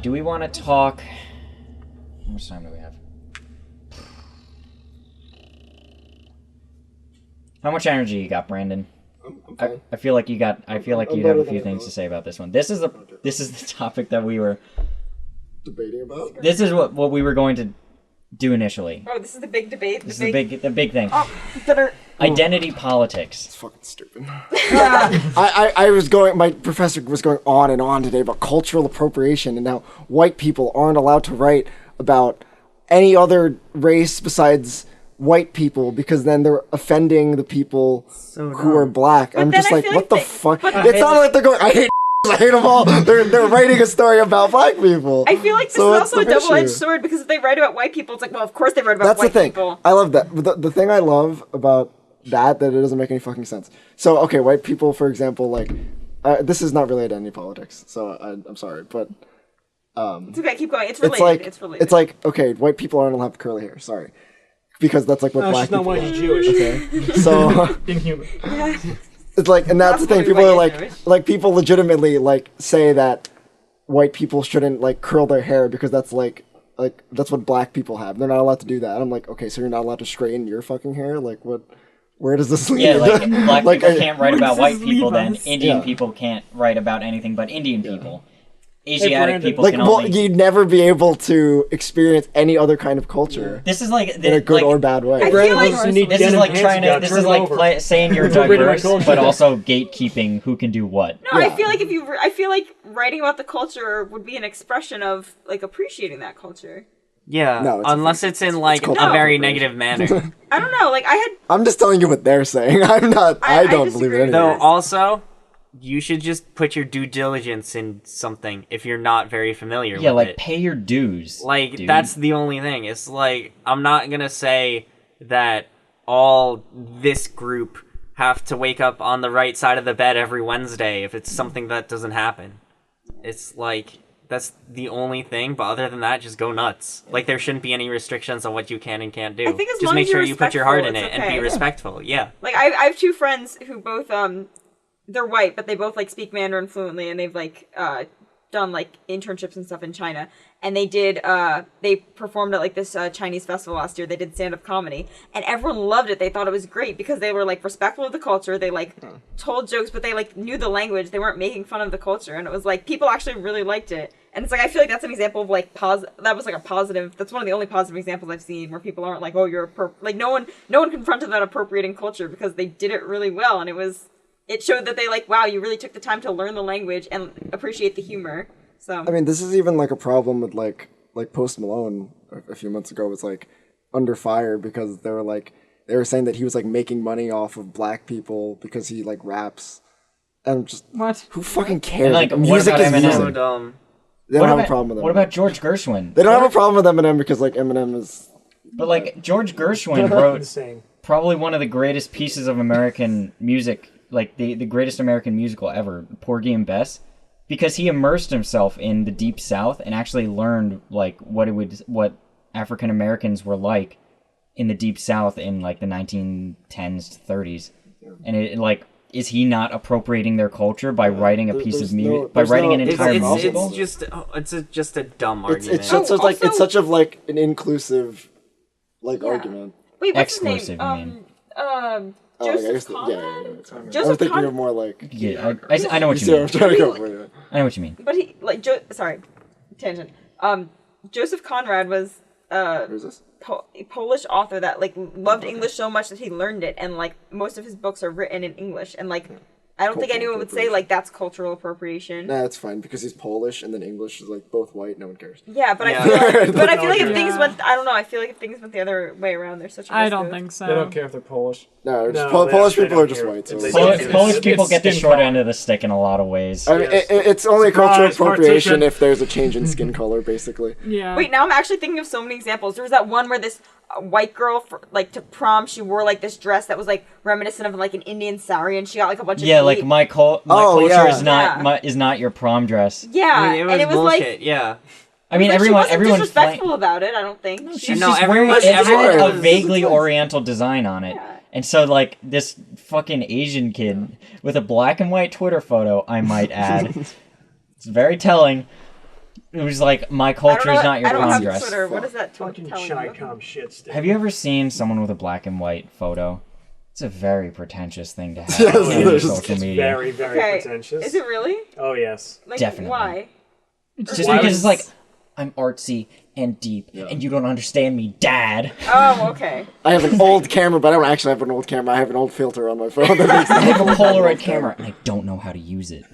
do we want to talk... How much time do we have? How much energy you got, Brandon? I'm fine. I feel like you got. I feel like you'd have a few things to say about this one. This is the topic that we were debating about. This is what we were going to do initially. Oh, this is the big debate. This is the big thing. Oh, better. Identity politics. It's fucking stupid. I was going. My professor was going on and on today about cultural appropriation, and now white people aren't allowed to write about any other race besides white people because then they're offending the people who are black. But I'm just like, what the fuck? but- It's not like they're going, I hate them all. They're writing a story about black people. I feel like this is also a double-edged sword because if they write about white people, it's like, well, of course they write about That's white the thing. people. I love that. The thing I love about that it doesn't make any fucking sense. So, okay, white people, for example, like, this is not related to any politics, so I'm sorry, but... It's okay, keep going. It's related. It's like, okay, white people aren't allowed to have curly hair, sorry. Because that's like what black people she's not white, she's Jewish. Okay. So... Inhuman. It's like, and that's the thing, people are like, people legitimately, like, say that white people shouldn't, like, curl their hair because that's, like, that's what black people have. They're not allowed to do that. I'm like, okay, so you're not allowed to straighten your fucking hair? Like, what, where does this lead? Yeah, like, black people can't write about white people, then us? Indian people can't write about anything but Indian people. Asiatic people like, can well, only... you'd never be able to experience any other kind of culture. This is like... in a good or bad way. I feel like This is like trying to... This is like saying you're diverse, but also gatekeeping who can do what. No, I feel like I feel like writing about the culture would be an expression of like appreciating that culture. Yeah, No, unless it's in like a called very appropriation. negative manner. I don't know. Like I'm just telling you what they're saying. I'm not... I don't believe disagree it with anyway. Though also, you should just put your due diligence in something if you're not very familiar Yeah, with like, it. pay your dues, Like, dude. that's the only thing. It's like, I'm not gonna say that all this group have to wake up on the right side of the bed every Wednesday if it's something that doesn't happen. It's like, that's the only thing, but other than that, just go nuts. Like, there shouldn't be any restrictions on what you can and can't do. I think as just long make as you're sure you put your heart in respectful, it it's and be okay. respectful. Yeah. like I have two friends who both they're white, but they both like speak Mandarin fluently, and they've like done like internships and stuff in China. And they did they performed at like this Chinese festival last year. They did stand-up comedy, and everyone loved it. They thought it was great because they were like respectful of the culture. They like told jokes, but they like knew the language. They weren't making fun of the culture, and it was like people actually really liked it. And it's like I feel like that's an example of like that was like a positive. That's one of the only positive examples I've seen where people aren't like, oh, you're like no one confronted that appropriating culture because they did it really well, and it showed that they like, wow, you really took the time to learn the language and appreciate the humor. So I mean, this is even like a problem with like Post Malone a few months ago was like under fire because they were saying that he was like making money off of black people because he like raps. And I'm just What? who fucking cares? And, like, what music about is Eminem? music. So dumb. They don't have a problem with Eminem. What about George Gershwin? They don't have a problem with Eminem because like Eminem is. But like George Gershwin wrote Insane. probably one of the greatest pieces of American music, like the greatest American musical ever, Porgy and Bess, because he immersed himself in the Deep South and actually learned like what African Americans were like in the Deep South in like the 1910s to 30s, and it like. Is he not appropriating their culture by writing a piece of music, by writing an entire musical? It's just a dumb argument. It's such of like an inclusive like argument. wait, what's his Exclusive, name? you Joseph Conrad. I'm Joseph thinking Conrad. of more like. Yeah, I know what you See what I'm mean. trying to go for you. I know what you mean. But he like sorry, tangent. Joseph Conrad was Who's this? a Polish author that like loved English so much that he learned it, and like most of his books are written in English, and like I don't think Cultural anyone would say like that's cultural appropriation. Nah, it's fine because he's Polish and then English is like both white. No one cares. Yeah, but Yeah. I feel like, but I feel like if Yeah. things went, I don't know. I feel like if things went the other way around, there's such a I risk don't of- think so. They don't care if they're Polish. No, just No, Polish they people are don't just care. white. So It's it's like- like, Polish it's people get the skin short color. end of the stick in a lot of ways. I mean, it's only cultural Surprise, appropriation partition. if there's a change in skin color, basically. Yeah. Wait, now I'm actually thinking of so many examples. There was that one where this white girl, like to prom, she wore like this dress that was like reminiscent of like an Indian sari, and she got like a bunch of Yeah, hate. like my culture yeah. is not your prom dress. Yeah, I mean, and it was bullshit. like Yeah. I mean, like, everyone she wasn't everyone's disrespectful about it. I don't think. She's No, just everyone- wearing it everyone had a was- vaguely oriental design on it. Yeah. And so, like, this fucking Asian kid with a black and white Twitter photo, I might add, it's very telling, It was like, my I culture don't is know. not your I don't prom have dress. Twitter. What is that Fucking telling shy you? com shit stick. Have you ever seen someone with a black and white photo? It's a very pretentious thing to have Yes, on it is. social It's media. very, very Okay, pretentious. is it really? Oh, yes. Like, Definitely. why? Just Why because would- it's like, I'm artsy and deep, and you don't understand me, Dad. Oh, okay. I have an old camera, but I don't actually have an old camera. I have an old filter on my phone. That makes I have a Polaroid camera, and I don't know how to use it.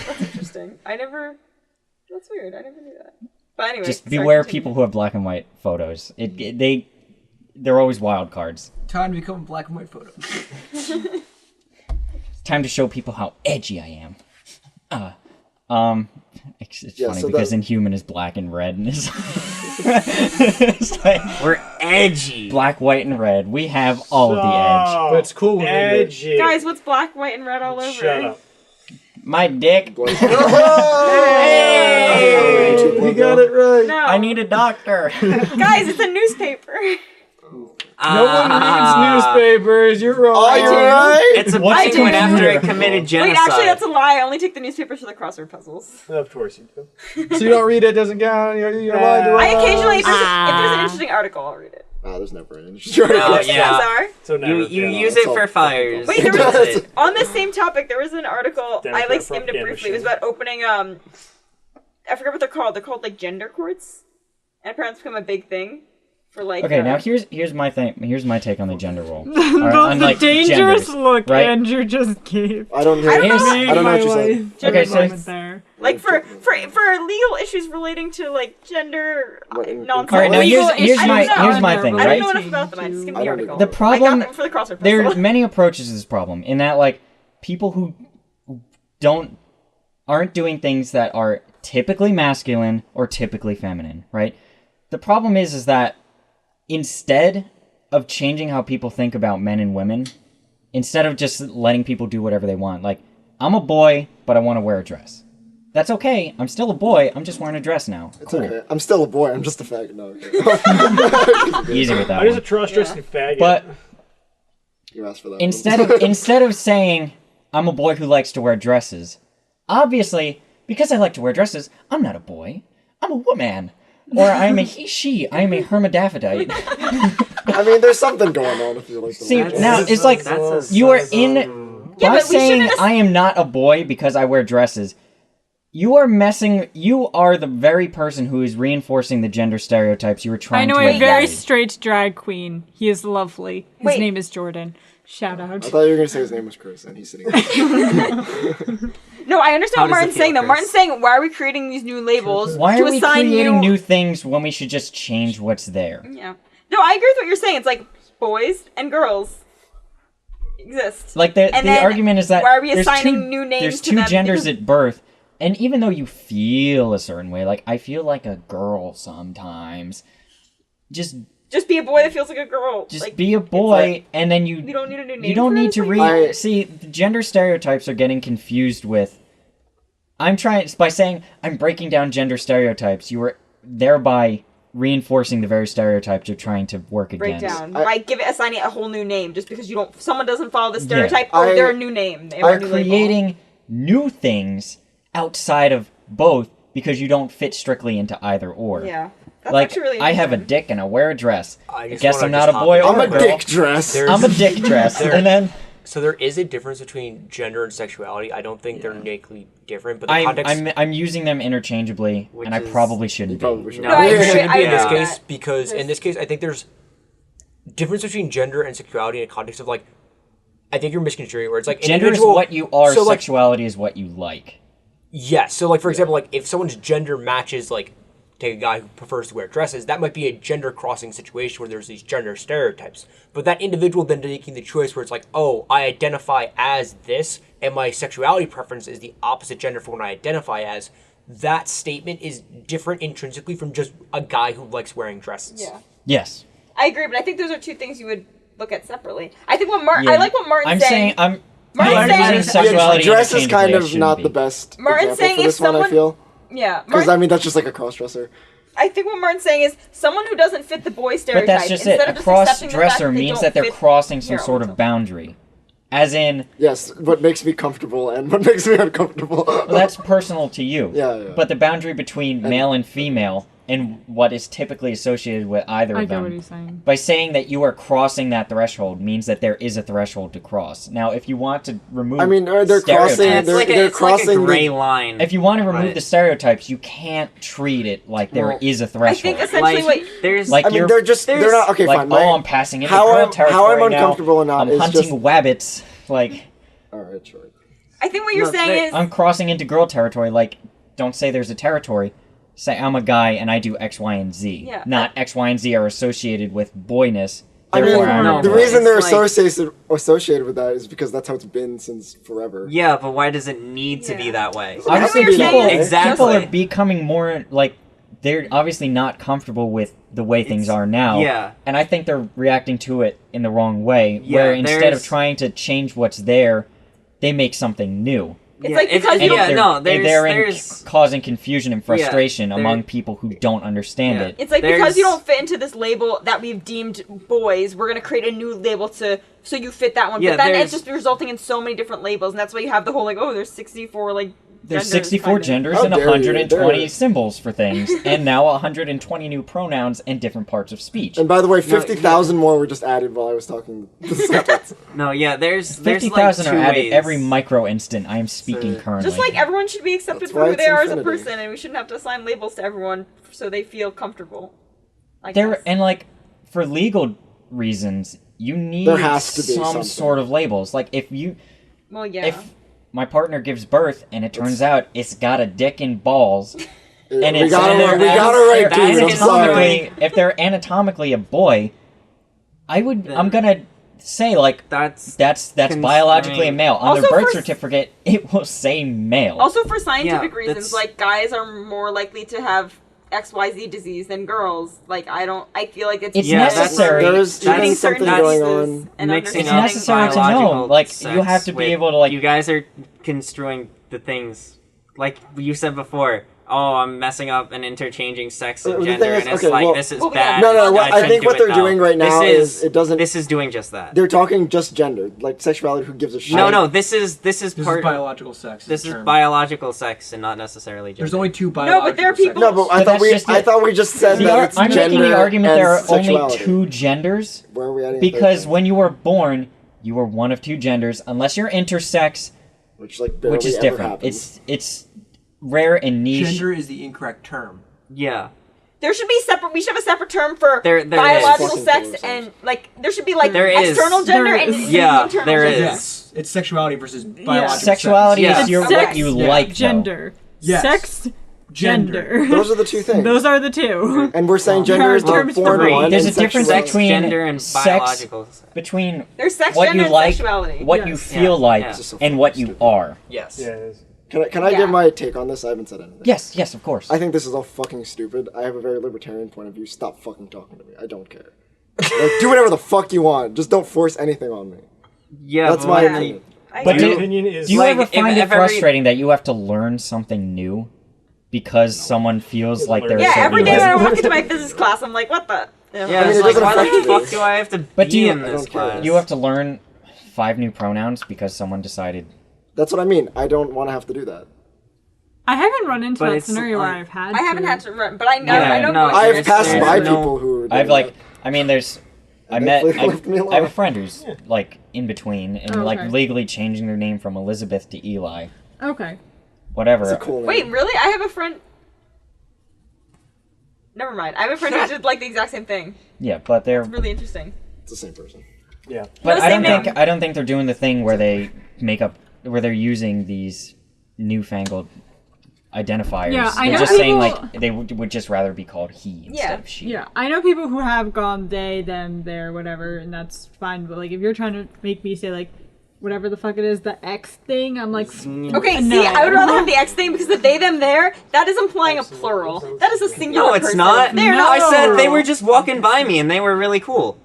That's interesting. That's weird. I never knew that. But anyway, Just sorry, beware continue. people who have black and white photos. They're always wild cards. Time to become a black and white photo. It's time to show people how edgy I am. It's Yeah, funny so because that- Inhuman is black and red, and it's like We're edgy. black, white, and red. We have all of the edge. Oh, But it's cool when we do it. edgy. Guys, what's black, white, and red all over? Shut up. My dick. You got it right. No. I need a doctor. Guys, it's a newspaper. No one reads newspapers. You're wrong. Oh, you're right. It's a What's penguin the after computer? it committed Wait, genocide. actually, that's a lie. I only take the newspapers for the crossword puzzles. Of course you do. So you don't read it, doesn't count. You're lying to us. I occasionally, if there's an interesting article, I'll read it. There's never an interesting No, article. yeah. Chances are. So never. You yeah. use it's it all for fires. Wait, there That's was it. on this same topic. There was an article. I Democrat like skimmed it propaganda briefly. It was machine. about opening. I forget what they're called. They're called like gender courts, and apparently it's become a big thing for like. Okay, now here's my thing. Here's my take on the gender role. The dangerous look right? Andrew just gave. I don't know. I don't know. I don't know what you're saying. Okay, so there. like for legal issues relating to like gender What, nonsense. all right, now Legal here's issues my are thing, I right? don't know enough about them. I just skimmed I the don't article. The problem- I got them for the crossword There are puzzle. many approaches to this problem in that like people who aren't doing things that are typically masculine or typically feminine, right? The problem is that instead of changing how people think about men and women, instead of just letting people do whatever they want, like, I'm a boy, but I want to wear a dress. That's okay. I'm still a boy. I'm just wearing a dress now. Cool. Okay. I'm still a boy. I'm just a faggot. No, okay. Easy with that I just a one. cross-dressing faggot. But You asked for that. instead of saying I'm a boy who likes to wear dresses, obviously because I like to wear dresses, I'm not a boy. I'm a woman, or I'm a he she. I'm a hermaphrodite. I mean, there's something going on if you like the See, label. now it's like That's a you are so- in Yeah, by but we saying shouldn't I am not a boy because I wear dresses. You are the very person who is reinforcing the gender stereotypes you were I trying know to a very avoid. straight drag queen. He is lovely. His Wait. name is Jordan. Shout out. I thought you were gonna say his name was Chris, and he's sitting there. No, I understand what How does it Martin's saying feel, though. Chris? Martin's saying, why are we creating these new labels Why to are we assign creating you? new things when we should just change what's there? Yeah. No, I agree with what you're saying. It's like boys and girls exist. Like the And then argument is that why are we there's assigning two, new names there's to two them? genders Because- at birth, and even though you feel a certain way, like I feel like a girl sometimes, just Just be a boy that feels like a girl. just like, be a boy, like- and then you You don't need a new name. you don't for need it, to it's read. like- See, the gender stereotypes are getting confused with. I'm trying by saying I'm breaking down gender stereotypes. You are thereby reinforcing the very stereotypes you're trying to work break against. down by assigning it a whole new name just because someone doesn't follow the stereotype. I- They're a new name. They have Are a new label. creating new things outside of both because you don't fit strictly into either or. Yeah, that's Like actually really I have a interesting. dick and I wear a dress. I I just guess wanna I'm not just a boy hop or I'm a a girl. dick dress. There's- I'm a dick dress, There- and then So there is a difference between gender and sexuality. I don't think they're innately different, but the I'm context. I'm using them interchangeably, Which and I is- probably You shouldn't. probably Be. should. No, No, I it agree. shouldn't be in this I agree. case because in this case I think there's difference between gender and sexuality in a context of like I think you're misconstruing it where it's like an Gender is individual- what you are. So like Sexuality is what you like. yes, so like for example like if someone's gender matches like take a guy who prefers to wear dresses, that might be a gender crossing situation where there's these gender stereotypes. But that individual then making the choice where it's like, oh, I identify as this, and my sexuality preference is the opposite gender for what I identify as. That statement is different intrinsically from just a guy who likes wearing dresses. Yeah, Yes. I agree, but I think those are two things you would look at separately. I think I Yeah. like what Martin's I'm saying. saying I'm. Martin's I'm saying- using sexuality dress is interchangeably, kind I of shouldn't not be. the best Martin's example saying for if this one. I someone- feel Yeah, because Martin, I mean that's just like a cross-dresser. I think what Martin's saying is someone who doesn't fit the boy But stereotype. that's just it. instead A of just accepting the fact cross-dresser they means don't that they're fit- crossing some Here, sort I'll of boundary. As in, Yes, what makes me comfortable and what makes me uncomfortable. well, that's personal to you. Yeah. But the boundary between male and female and what is typically associated with either I of get what them, he's saying. by saying that you are crossing that threshold means that there is a threshold to cross. Now, if you want to remove I mean, they're stereotypes, crossing- It's they're- like they're it's like a crossing the- gray line. if you want to remove Right. the stereotypes, you can't treat it like there is a I threshold. think essentially like, what there's Like I mean, you're they're not, okay, like, fine. oh, I'm passing into how girl I'm- territory how I'm now. uncomfortable or not I'm is hunting just- wabbits. Like, Alright, sure. I think what you're No, saying is I'm crossing into girl territory. Like, don't say there's a territory. Say I'm a guy and I do X, Y, and Z. Yeah. Not X, Y, and Z are associated with boyness. I mean, Therefore, I'm no, a the boy. reason they're It's like- associated with that is because that's how it's been since forever. yeah, but why does it need to be Yeah. that way? Obviously, what you're people, saying. Exactly. people are becoming more like they're obviously not comfortable with the way things are now. yeah. And I think they're reacting to it in the wrong way. Yeah, where instead of there's- trying to change what's there, they make something new. it's like because you And don't. they're there's causing confusion and frustration there- among people who don't understand Yeah. it. It's like There's- because you don't fit into this label that we've deemed boys, we're gonna create a new label so you fit that one. Yeah, but then there's- it's just resulting in so many different labels, and that's why you have the whole like, oh, there's 64 like. There's genders, 64 kind of. genders How and dare you, 120 dare. symbols for things, and now 120 new pronouns and different parts of speech. And by the way, 50,000 more were just added while I was talking. No, yeah, there's 50,000 like are two added ways. every micro instant I am speaking So- currently. Just like everyone should be accepted That's for why who it's they are as a infinity. person, and we shouldn't have to assign labels to everyone so they feel comfortable. I there guess. and like for legal reasons, you need There has to be some something. sort of labels. Like if Yeah. if my partner gives birth and it turns out it's got a dick and balls, and we it's got and it they're right, they're dude. I'm sorry. anatomically, if they're anatomically a boy, I'm gonna say like That's that's biologically a male. On Also their birth for- certificate, it will say male. Also, for scientific Yeah, reasons, that's- like guys are more likely to have XYZ disease than girls. Like I feel like it's It's Yeah, that's- necessary. There's That's- even certain something going diseases on. and mixing It's up understanding- necessary to know. biological Like, sex you have to be with- able to, like- You guys are construing the things like you said before. Oh, I'm messing up and interchanging sex and The thing gender, is- and it's okay, like well- this is Well, bad. yeah. No, I I shouldn't think do what it, they're though. doing right now is it doesn't. This is doing just that. They're talking just gender, like sexuality. Who gives a shit? No, this is This is part. biological sex. This is term. biological sex and not necessarily gender. There's only two biological. but there are sex. people- No, but I But thought that's we. just I it. thought we just said that it's I'm making gender the argument and there are only sexuality. two genders Where are we adding? a third because thing? when you were born, you were one of two genders, unless you're intersex, which like barely which is ever different. happens. It's rare and niche. Gender is the incorrect term. Yeah. There should be separate. We should have a separate term for There biological is. sex Fucking and like there should be like There is. external gender There and is. Yeah, internal there gender. is. Yes, it's sexuality versus biological Sexuality Yeah. is your, Sex, what you yeah. like. though. Gender. Yes. Sex. Gender. Those are the two things. Those are the two. and we're saying gender is the terms for born me. one. There's and a difference sexuality- between Gender and sex- biological sex. between There's sex, what gender, you and like, sexuality. what Yes. you feel like, Yeah. so and what fucking you stupid. are. Yes. Yeah, it is. Can I Yeah. give my take on this? I haven't said anything. Yes, of course. I think this is all fucking stupid. I have a very libertarian point of view. Stop fucking talking to me. I don't care. Like, do whatever the fuck you want. Just don't force anything on me. Yeah, That's but my like- opinion. But My do- opinion is Do you Like, ever if- find if it every- frustrating that you have to learn something new because someone feels like they're a Yeah, certain every day way? when I walk into my physics class, I'm like, what the? Yeah, I mean, it's it like, doesn't why affect the me. fuck do I have to But do be you- in I this don't care. class? You have to learn 5 new pronouns because someone decided. That's what I mean. I don't want to have to do that. I haven't run into But that it's scenario where like- I've had. I haven't had to run, but I know. Yeah, I know. no, going I've through it. passed there's by no- people who. are I've doing like, that. I mean, there's. I And met. they left me I have alone. a friend who's like in between and Oh, like okay. legally changing their name from Elizabeth to Eli. Okay. Whatever. It's a cool name. Wait, really? I have a friend. Never mind. I have a friend who did like the exact same thing. Yeah, but they're. Really interesting. It's the same person. yeah. But No, I don't same think I don't think they're doing the thing where they make up where they're using these newfangled identifiers. Yeah, I they're know just saying people- like they would just rather be called he instead Yeah. of she. Yeah, I know people who have gone they, them, their, whatever, and that's fine. But like, if you're trying to make me say like, whatever the fuck it is, the X thing, I'm like, Okay, no. see, I would rather have the X thing because the they, them, there, that is implying a plural. That is a singular No, it's person. not. They're No. not. I said they were just walking by me and they were really cool.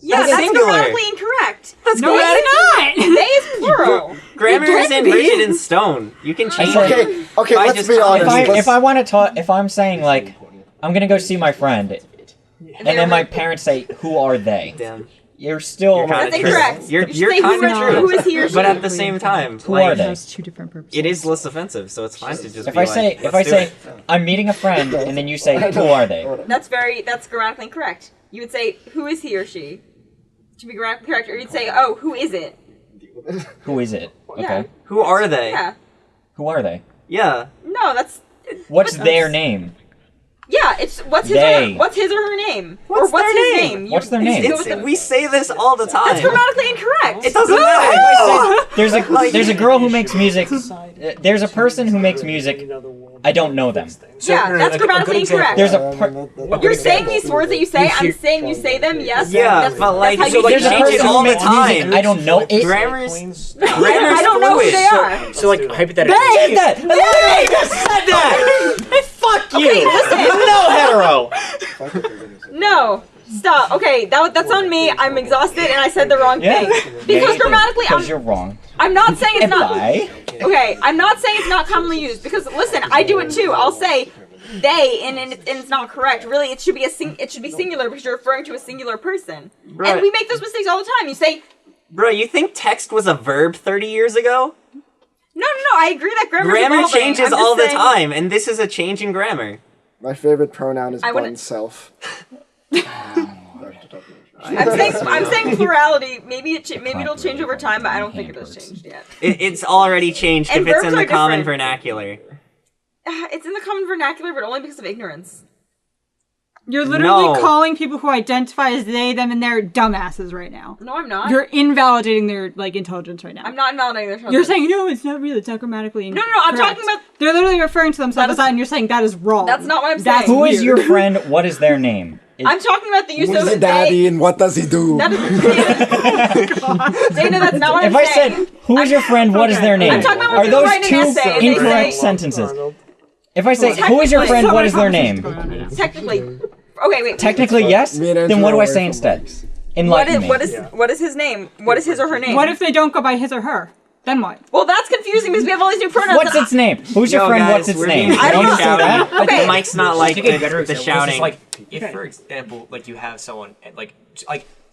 Yeah, That's that's singular. grammatically incorrect. That's No, it's They not. is plural. Grammar It is can be. written in stone. You can change it. Okay, okay. I Let's just- be if honest. If I want to talk, if I'm saying like I'm gonna go see my friend, and then my parents say, "Who are they?" Damn. You're still. That's incorrect. You're You should say kind of who, true. who is he or she? But at the same time, Who are like, they? It has two different purposes. it is less offensive, so it's fine to just If be I like, say, if "Let's I do say, it." I'm meeting a friend, and then you say, who are they? That's grammatically incorrect. You would say, who is he or she? To be grammatically correct. Or you'd say, oh, who is it? Who is it? Okay. Yeah. Who are they? Yeah. Who are they? Yeah. No, that's... What's their name? Yeah, it's what's his They. or her name? What's or what's their his name? name? What's their name? You go with the- We say this all the time. That's grammatically incorrect. It doesn't matter. There's a girl who makes music. There's a person who makes music. I don't know them. Yeah, that's grammatically incorrect. There's a You're saying these words that you say. I'm saying you say them. Yes. Yeah, that's, but like, that's so how you like, say change them. it all the time. I don't know it. Grammar's I don't know who they are. So like hypothetically, Said that. I just said that. Hey, fuck you. Okay, listen. No hetero. No. Stop. Okay, that's on me. I'm exhausted and I said the wrong thing. Because grammatically, Because you're wrong. I'm not saying it's not. Bye. Okay, I'm not saying it's not commonly used because listen, I do it too. I'll say they and it's not correct. Really, it should be it should be singular because you're referring to a singular person. Right. And we make those mistakes all the time. You say, Bro, you think text was a verb 30 years ago? no, I agree that grammar's Grammar evolving. changes I'm just all the saying- time, and this is a change in grammar. My favorite pronoun is I wouldn't- oneself. I'm saying plurality. Maybe it'll change over time, but I don't think it has changed yet. It's already changed And if it's verbs in the are common different. vernacular. It's in the common vernacular, but only because of ignorance. You're literally No. calling people who identify as they, them, and they're dumbasses right now. No, I'm not. You're invalidating their intelligence right now. I'm not invalidating their intelligence. You're saying no, it's not real. It's not grammatically. No, I'm correct." talking about- They're literally referring to themselves That as that, and you're saying that is wrong. That's not what I'm That's saying. Who is your weird. friend? What is their name? I'm talking about the use Who's of the daddy and what does he do? That is Dana, that's not what If I'm I saying. said, who is your friend? What is their name? I'm talking about when Are people those write an two essay and they incorrect say- sentences? If I say, who is your friend? What is their name? Technically. Okay, wait. Technically, yes. Me and Then Angela what do I are say from instead? Mars. Enlighten me. What is his name? What is his or her name? What if they don't go by his or her? Then what? Well, that's confusing because we have all these new pronouns. What's that- its name? Who's your Yo, friend? guys, What's its we're name? being I don't Don't know. say that. shouted. Okay. The mic's not like the shouting. Like if, for example, like you have someone like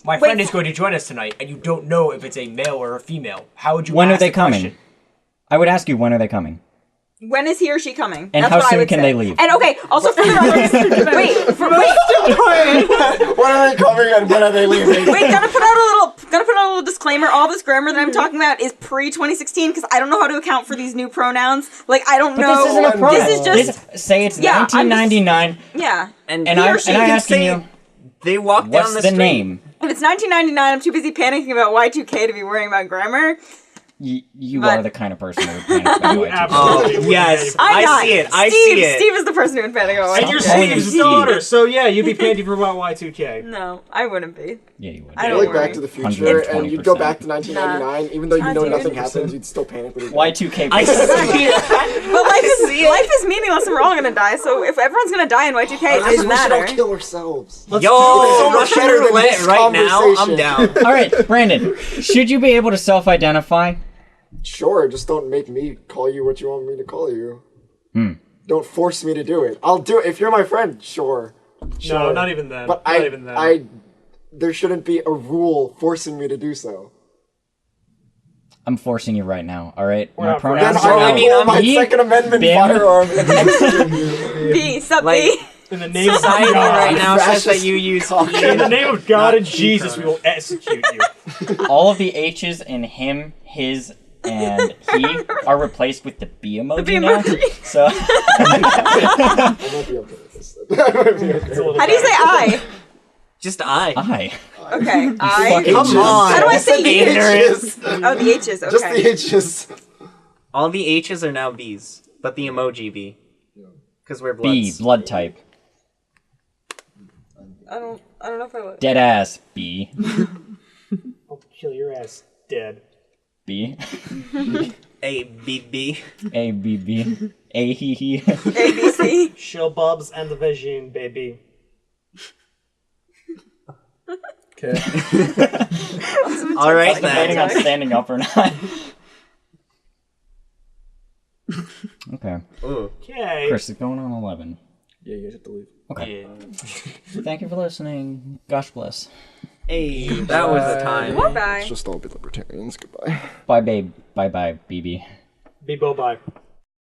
my friend is going to join us tonight, and you don't know if it's a male or a female. How would you? When are ask they the coming? question? I would ask you, when are they coming? When is he or she coming? And That's how what I soon would can say. they leave? And okay, also for the record, wait, When are they coming and when are they leaving? wait, gotta put out a little disclaimer. All this grammar that I'm talking about is pre 2016 because I don't know how to account for these new pronouns. Like I don't know. This isn't a pronoun. This is just say it's Yeah, I'm just- 1999, yeah. And and he or I'm she and I'm can asking say you, they walk down what's the the street. name? If it's 1999, I'm too busy panicking about Y2K to be worrying about grammar. You But- are the kind of person who would panic about You Y2K. absolutely would yes. be. I'm I not. see it. I Steve, see it. Steve is the person who would panic about And you're Y2K. Steve's Steve. daughter, so yeah, you'd be panicking for about Y2K. No, I wouldn't be. Yeah, you would. I You're don't like worry. Back to the Future, and you'd go 120%. back to 1999, even though you Nah, know dude. nothing happens, you'd still panic. When you go. Y2K. I see it. But see it. life is meaningless and we're all gonna die. So if everyone's gonna die in Y2K, it Guys, doesn't we should all matter. kill ourselves. Yo, so much Russian better than roulette this right now. I'm conversation. down. All right, Brandon. Should you be able to self-identify? Sure, just don't make me call you what you want me to call you. Don't force me to do it. I'll do it if you're my friend. Sure. No, not even then. But not even then. I, there shouldn't be a rule forcing me to do so. I'm forcing you right now. All right, We're my not pronouns friends. Then are I I will mean, pull I'm my he, Second Amendment bim. firearm and execute you. B, sub Like- B. in the name of Society God, right now says fascist that you use in the name of God and Not Jesus, we will execute you. all of the H's in him, his, and he are replaced with the B emoji B now. emoji. So I might be okay with this. I might be okay. It's a little How do you say I? just I. I. Okay, I. Fucking Come on. How do I say the you? H's. Oh, the H's. Okay. Just the H's. All the H's are now B's, but the emoji B. Because we're B. bloods. Blood type. I don't know if I would. Dead ass. B. I'll kill your ass dead. B. A B B. A B B. A he he. A, B, C. Shill bubs and the vagine, baby. Okay. All right Debating on then. standing up or not. Okay. Ooh. Okay. Chris is going on 11. Yeah, you guys have to leave. Okay. Yeah. Thank you for listening. Gosh bless. Hey, that was a time. Bye. Let's just all be libertarians. Goodbye. Bye, babe. Bye, BB. Bebo bye.